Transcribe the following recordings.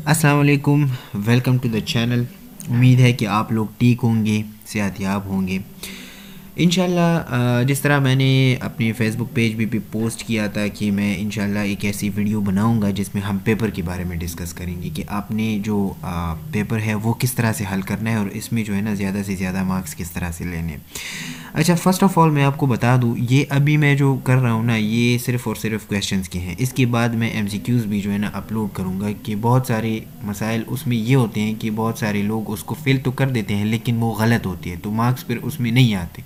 अस्सलाम वालेकुम, welcome to the channel. उम्मीद है कि आप लोग ठीक होंगे, सेहतयाब होंगे इंशाल्लाह। जिस तरह मैंने अपने फ़ेसबुक पेज भी पोस्ट किया था कि मैं इंशाल्लाह एक ऐसी वीडियो बनाऊंगा जिसमें हम पेपर के बारे में डिस्कस करेंगे कि आपने जो पेपर है वो किस तरह से हल करना है और इसमें जो है ना ज़्यादा से ज़्यादा मार्क्स किस तरह से लेने हैं। अच्छा, फ़र्स्ट ऑफ़ ऑल मैं आपको बता दूँ, ये अभी मैं जो कर रहा हूँ ना, ये सिर्फ़ और सिर्फ क्वेश्चंस के हैं। इसके बाद मैं एमसीक्यूज़ भी जो है ना अपलोड करूँगा कि बहुत सारे मसाइल उसमें ये होते हैं कि बहुत सारे लोग उसको फ़िल तो कर देते हैं लेकिन वो गलत होती है, तो मार्क्स फिर उसमें नहीं आते।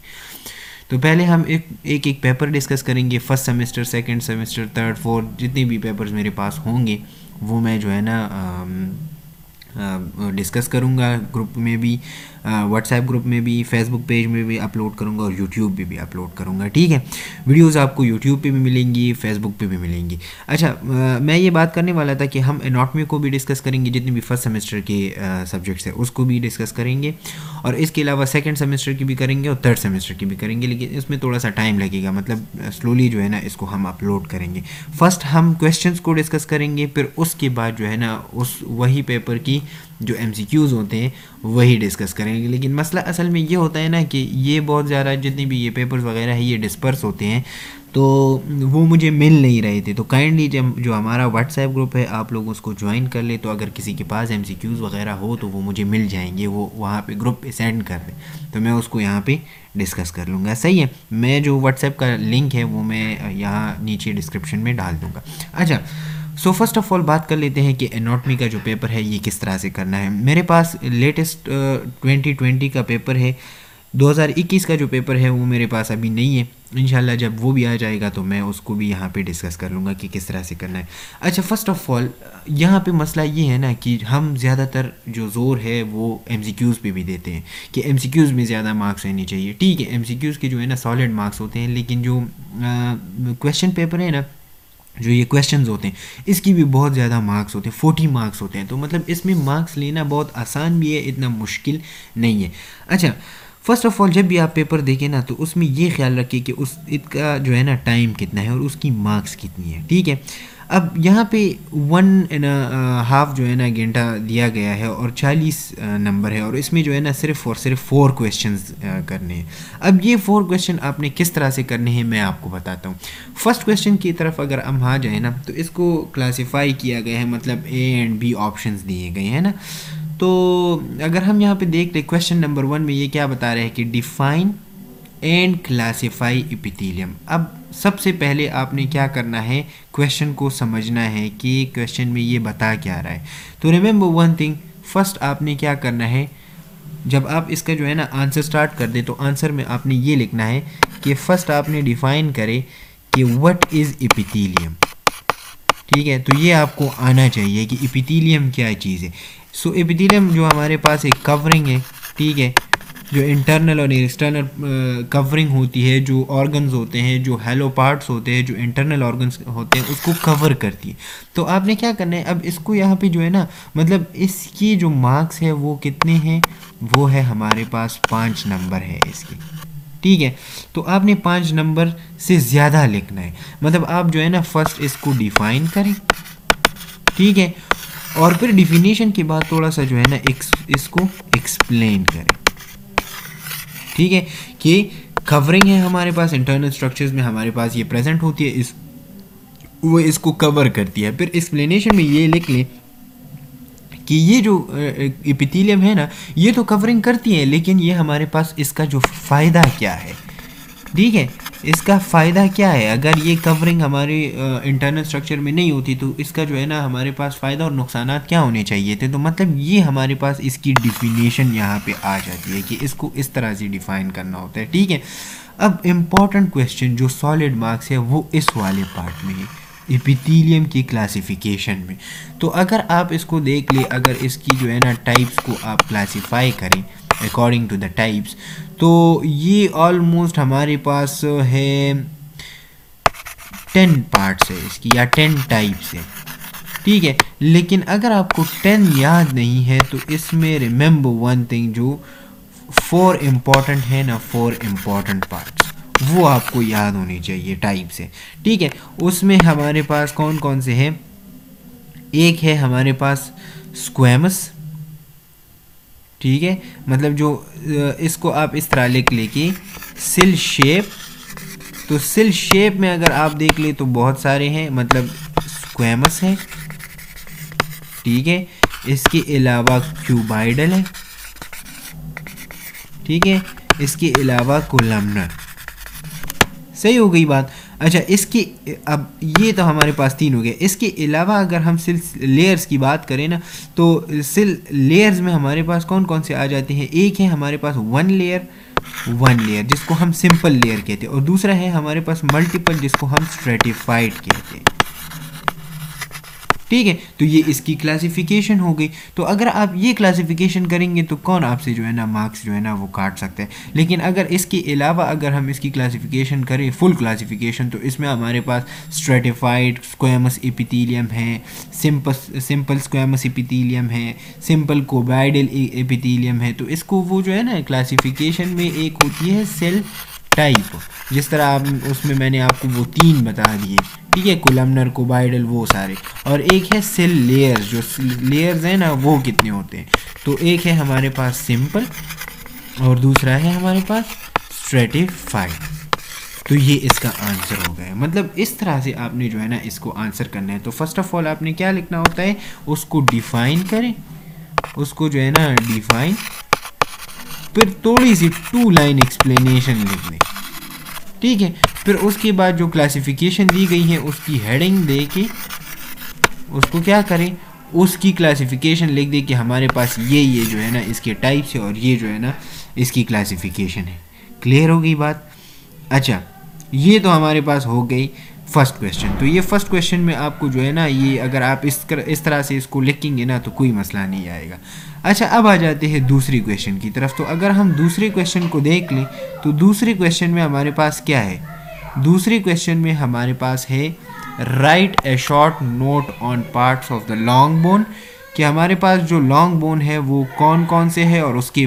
तो पहले हम एक पेपर डिस्कस करेंगे, first semester, second semester, third, fourth, जितने भी पेपर्स मेरे पास होंगे वो मैं जो है ना डिस्कस करूँगा, ग्रुप में भी, व्हाट्सएप ग्रुप में भी, फेसबुक पेज में भी अपलोड करूँगा और यूट्यूब पे भी अपलोड करूँगा। ठीक है, वीडियोस आपको यूट्यूब पे भी मिलेंगी, फेसबुक पे भी मिलेंगी। अच्छा, मैं ये बात करने वाला था कि हम एनाटॉमी को भी डिस्कस करेंगे, जितने भी फर्स्ट सेमेस्टर के सब्जेक्ट्स हैं उसको भी डिस्कस करेंगे, और इसके अलावा सेकेंड सेमेस्टर की भी करेंगे और थर्ड सेमेस्टर की भी करेंगे, लेकिन इसमें थोड़ा सा टाइम लगेगा, मतलब स्लोली जो है ना इसको हम अपलोड करेंगे। फर्स्ट हम क्वेश्चंस को डिस्कस करेंगे, फिर उसके बाद जो है ना उस वही पेपर की जो एमसीक्यूज़ होते हैं वही डिस्कस करेंगे। लेकिन मसला असल में ये होता है ना कि ये बहुत ज़्यादा जितने भी ये पेपर्स वगैरह है ये डिस्पर्स होते हैं, तो वो मुझे मिल नहीं रहे थे। तो काइंडली जो हमारा व्हाट्सएप ग्रुप है आप लोग उसको ज्वाइन कर ले, तो अगर किसी के पास एमसीक्यूज़ वगैरह हो तो वो मुझे मिल जाएंगे, वो वहाँ पे ग्रुप पे सेंड कर दें तो मैं उसको यहाँ पे डिस्कस कर लूँगा। सही है, मैं जो व्हाट्सएप का लिंक है वो मैं यहाँ नीचे डिस्क्रिप्शन में डाल दूँगा। अच्छा, सो फर्स्ट ऑफ ऑल बात कर लेते हैं कि एनाटॉमी का जो पेपर है ये किस तरह से करना है। मेरे पास लेटेस्ट 2020 का पेपर है, 2021 का जो पेपर है वो मेरे पास अभी नहीं है। इंशाल्लाह जब वो भी आ जाएगा तो मैं उसको भी यहाँ पे डिस्कस कर लूँगा कि किस तरह से करना है। अच्छा, फ़र्स्ट ऑफ ऑल यहाँ पे मसला ये है ना कि हम ज़्यादातर जो ज़ोर है वो एमसीक्यूज़ पे भी देते हैं कि एमसीक्यूज़ में ज़्यादा मार्क्स रहने चाहिए। ठीक है, एमसीक्यूज़ के जो है ना सॉलिड मार्क्स होते हैं, लेकिन जो क्वेश्चन पेपर है ना, जो ये क्वेश्चंस होते हैं इसकी भी बहुत ज़्यादा मार्क्स होते हैं, 40 मार्क्स होते हैं, तो मतलब इसमें मार्क्स लेना बहुत आसान भी है, इतना मुश्किल नहीं है। अच्छा, फ़र्स्ट ऑफ़ ऑल जब भी आप पेपर देखें ना तो उसमें ये ख्याल रखिए कि उस इसका जो है ना टाइम कितना है और उसकी मार्क्स कितनी है। ठीक है, अब यहाँ पे 1.5 जो है ना घंटा दिया गया है और 40 नंबर है, और इसमें जो है ना सिर्फ और सिर्फ 4 क्वेश्चंस करने हैं। अब ये 4 क्वेश्चन आपने किस तरह से करने हैं मैं आपको बताता हूँ। फर्स्ट क्वेश्चन की तरफ अगर हम आ जाए ना तो इसको क्लासीफाई किया गया है, मतलब ए एंड बी ऑप्शंस दिए गए हैं ना। तो अगर हम यहाँ पे देख ले क्वेश्चन नंबर 1 में ये क्या बता रहे हैं कि डिफाइन एंड क्लासीफाई एपिथेलियम। अब सबसे पहले आपने क्या करना है, क्वेश्चन को समझना है कि क्वेश्चन में ये बता क्या रहा है। तो रिमेंबर वन थिंग, फर्स्ट आपने क्या करना है, जब आप इसका जो है ना आंसर स्टार्ट कर दे तो आंसर में आपने ये लिखना है कि फर्स्ट आपने डिफाइन करे कि व्हाट इज़ एपिथेलियम। ठीक है, तो ये आपको आना चाहिए कि एपिथेलियम क्या चीज़ है। सो एपिथेलियम जो हमारे पास एक कवरिंग है, ठीक है, जो इंटरनल और एक्सटर्नल कवरिंग होती है, जो ऑर्गन्स होते हैं, जो हेलो पार्ट्स होते हैं, जो इंटरनल ऑर्गन्स होते हैं उसको कवर करती है। तो आपने क्या करना है, अब इसको यहाँ पे जो है ना, मतलब इसकी जो मार्क्स है वो कितने हैं, वो है हमारे पास 5 नंबर है इसकी। ठीक है, तो आपने 5 नंबर से ज़्यादा लिखना है, मतलब आप जो है ना फर्स्ट इसको डिफाइन करें, ठीक है, और फिर डिफिनेशन के बाद थोड़ा सा जो है ना इसको एक्सप्लेन करें। ठीक है, कि कवरिंग है हमारे पास, इंटरनल स्ट्रक्चर्स में हमारे पास ये प्रेजेंट होती है, वो इसको कवर करती है। फिर एक्सप्लेनेशन में ये लिख लें कि ये जो एपिथेलियम है ना ये तो कवरिंग करती है, लेकिन ये हमारे पास इसका जो फ़ायदा क्या है। ठीक है, इसका फ़ायदा क्या है, अगर ये कवरिंग हमारे इंटरनल स्ट्रक्चर में नहीं होती तो इसका जो है ना हमारे पास फ़ायदा और नुकसानात क्या होने चाहिए थे। तो मतलब ये हमारे पास इसकी डिफिनेशन यहाँ पे आ जाती है कि इसको इस तरह से डिफ़ाइन करना होता है। ठीक है, अब इम्पॉर्टेंट क्वेश्चन जो सॉलिड मार्क्स है वो इस वाले पार्ट में है, एपिथेलियम की क्लासिफिकेशन में। तो अगर आप इसको देख ले, अगर इसकी जो है ना टाइप्स को आप क्लासिफाई करें अकॉर्डिंग टू द टाइप्स, तो ये ऑलमोस्ट हमारे पास है 10 पार्ट्स है इसकी, या 10 टाइप्स है। ठीक है, लेकिन अगर आपको 10 याद नहीं है तो इसमें रिमेंबर वन थिंग, जो 4 इम्पॉर्टेंट है ना, 4 इम्पॉर्टेंट पार्ट्स वो आपको याद होनी चाहिए टाइप से। ठीक है, उसमें हमारे पास कौन कौन से हैं, एक है हमारे पास स्क्वैमस, ठीक है, मतलब जो इसको आप इस तरह लिख लेके सिल शेप, तो सिल शेप में अगर आप देख ले तो बहुत सारे हैं, मतलब स्क्वैमस है, ठीक है, इसके अलावा क्यूबाइडल है, ठीक है, इसके अलावा कोलमनर। सही हो गई बात। अच्छा, इसके अब ये तो हमारे पास 3 हो गए। इसके अलावा अगर हम सिल लेयर्स की बात करें ना, तो सिल लेयर्स में हमारे पास कौन कौन से आ जाते हैं। एक है हमारे पास वन लेयर जिसको हम सिंपल लेयर कहते हैं, और दूसरा है हमारे पास मल्टीपल जिसको हम स्ट्रेटिफाइड कहते हैं, ठीक है। तो ये इसकी क्लासिफिकेशन हो गई। तो अगर आप ये क्लासिफिकेशन करेंगे तो कौन आपसे जो है ना मार्क्स जो है ना वो काट सकता है। लेकिन अगर इसके अलावा अगर हम इसकी क्लासिफिकेशन करें, फुल क्लासिफिकेशन, तो इसमें हमारे पास स्ट्रेटिफाइड स्क्वैमस एपिथेलियम है, सिंपल स्क्वैमस एपिथेलियम है, सिंपल कोबाइडल एपिथेलियम है। तो इसको वो जो है ना क्लासिफिकेशन में एक होती है सेल टाइप, जिस तरह आप उसमें मैंने आपको वो 3 बता दिए, ठीक है, कोलमनर, कोबाइडल, वो सारे। और एक है सेल लेयर्स, जो लेयर्स हैं ना वो कितने होते हैं। तो एक है हमारे पास सिंपल और दूसरा है हमारे पास स्ट्रेटिफाइड। तो ये इसका आंसर हो गया। मतलब इस तरह से आपने जो है ना इसको आंसर करना है। तो फर्स्ट ऑफ ऑल आपने क्या लिखना होता है, उसको डिफाइन करें, उसको जो है ना डिफाइन, फिर थोड़ी सी 2 लाइन एक्सप्लेनेशन लिख दें, ठीक है। फिर उसके बाद जो क्लासिफिकेशन दी गई है उसकी हेडिंग दे के उसको क्या करें, उसकी क्लासिफिकेशन लिख दे कि हमारे पास ये जो है ना इसके टाइप्स है और ये जो है ना इसकी क्लासिफिकेशन है। क्लियर हो गई बात। अच्छा, ये तो हमारे पास हो गई फर्स्ट क्वेश्चन। तो ये फर्स्ट क्वेश्चन में आपको जो है ना ये अगर आप इस तरह से इसको लिखेंगे ना तो कोई मसला नहीं आएगा। अच्छा, अब आ जाते हैं दूसरी क्वेश्चन की तरफ। तो अगर हम दूसरे क्वेश्चन को देख लें तो दूसरे क्वेश्चन में हमारे पास क्या है, दूसरे क्वेश्चन में हमारे पास है right A short note on parts of the long bone, कि हमारे पास जो लॉन्ग बोन है वो कौन कौन से है और उसके